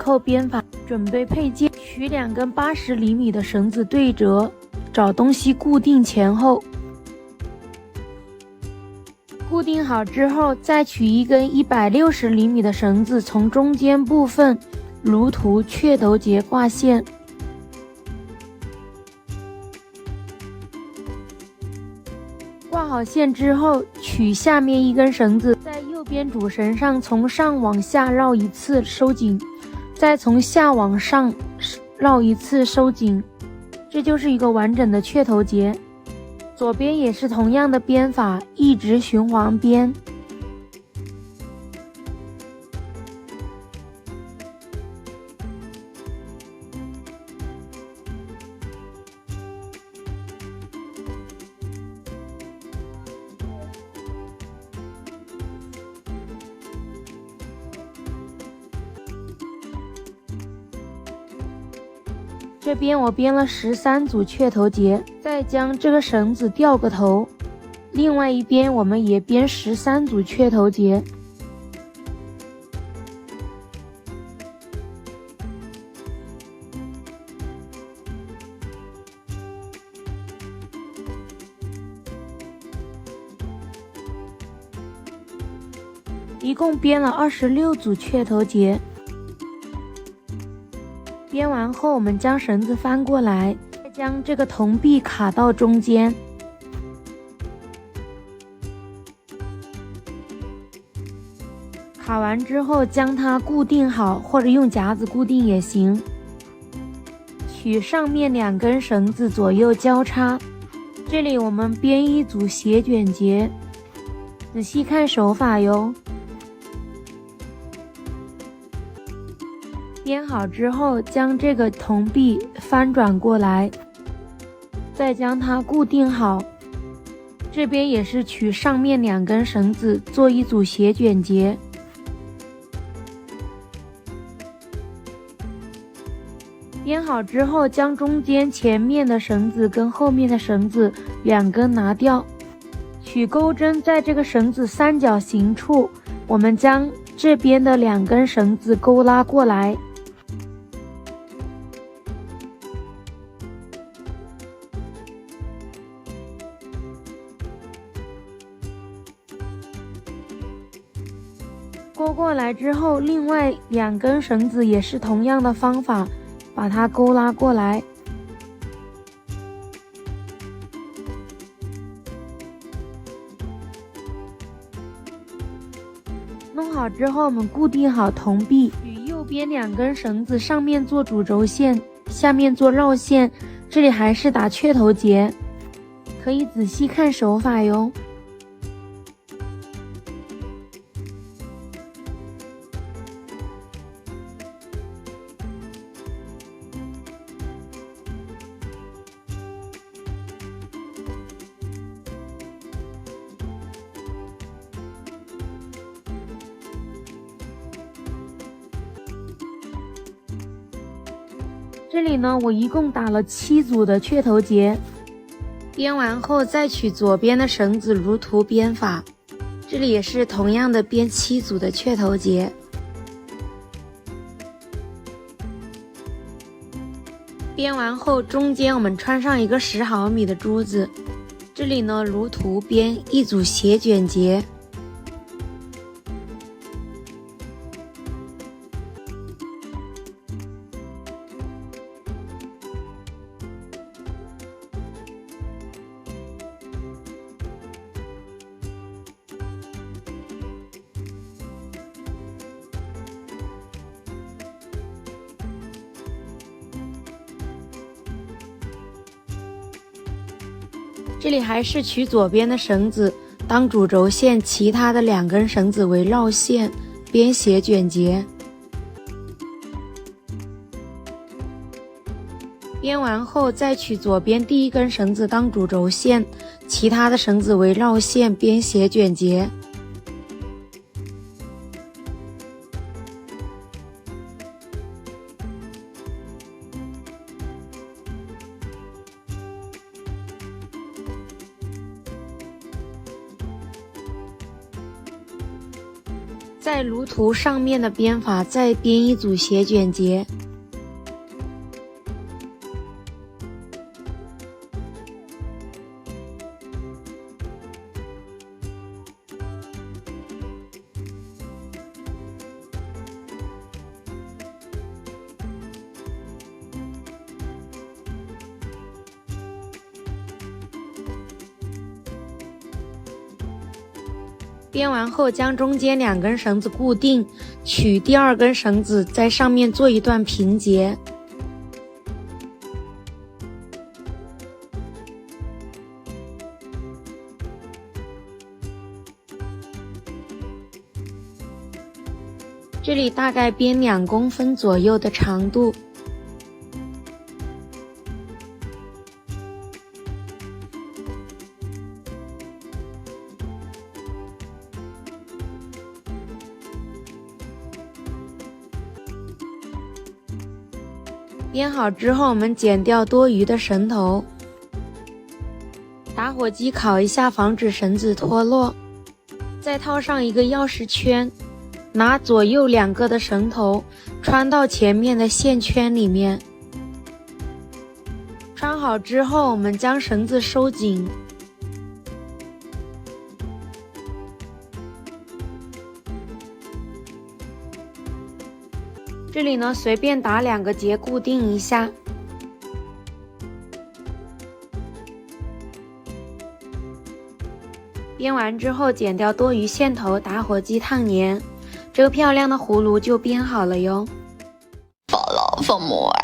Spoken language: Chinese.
后编法，准备配件，取2根80厘米的绳子对折，找东西固定前后。固定好之后，再取1根160厘米的绳子，从中间部分如图雀头结挂线。挂好线之后，取下面1根绳子，在右边主绳上从上往下绕1次收紧，再从下往上绕1次收紧，这就是一个完整的雀头结。左边也是同样的编法，一直循环编。这边我编了13组雀头结，再将这个绳子掉个头。另外一边我们也编13组雀头结。一共编了26组雀头结。编完后，我们将绳子翻过来，再将这个铜币卡到中间。卡完之后，将它固定好，或者用夹子固定也行。取上面2根绳子左右交叉，这里我们编1组斜卷结，仔细看手法哟。编好之后，将这个铜币翻转过来，再将它固定好。这边也是取上面2根绳子做1组斜卷结。编好之后，将中间前面的绳子跟后面的绳子2根拿掉，取钩针在这个绳子三角形处，我们将这边的2根绳子勾拉过来。勾过来之后，另外2根绳子也是同样的方法，把它勾拉过来。弄好之后，我们固定好铜币，与右边2根绳子上面做主轴线，下面做绕线，这里还是打雀头结，可以仔细看手法哟。这里呢，我一共打了7组的雀头结，编完后再取左边的绳子如图编法，这里也是同样的编7组的雀头结。编完后，中间我们穿上一个10毫米的珠子，这里呢如图编1组斜卷结。这里还是取左边的绳子当主轴线，其他的2根绳子为绕线，编斜卷结。编完后再取左边第1根绳子当主轴线，其他的绳子为绕线，编斜卷结。在炉图上面的编法再编一组斜卷结。编完后，将中间2根绳子固定，取第2根绳子在上面做一段平结。这里大概编2公分左右的长度。编好之后，我们剪掉多余的绳头，打火机烤一下，防止绳子脱落。再套上一个钥匙圈，拿左右2个的绳头穿到前面的线圈里面。穿好之后，我们将绳子收紧。这里呢，随便打2个结固定一下。编完之后，剪掉多余线头，打火机烫粘，这个漂亮的葫芦就编好了哟。For more.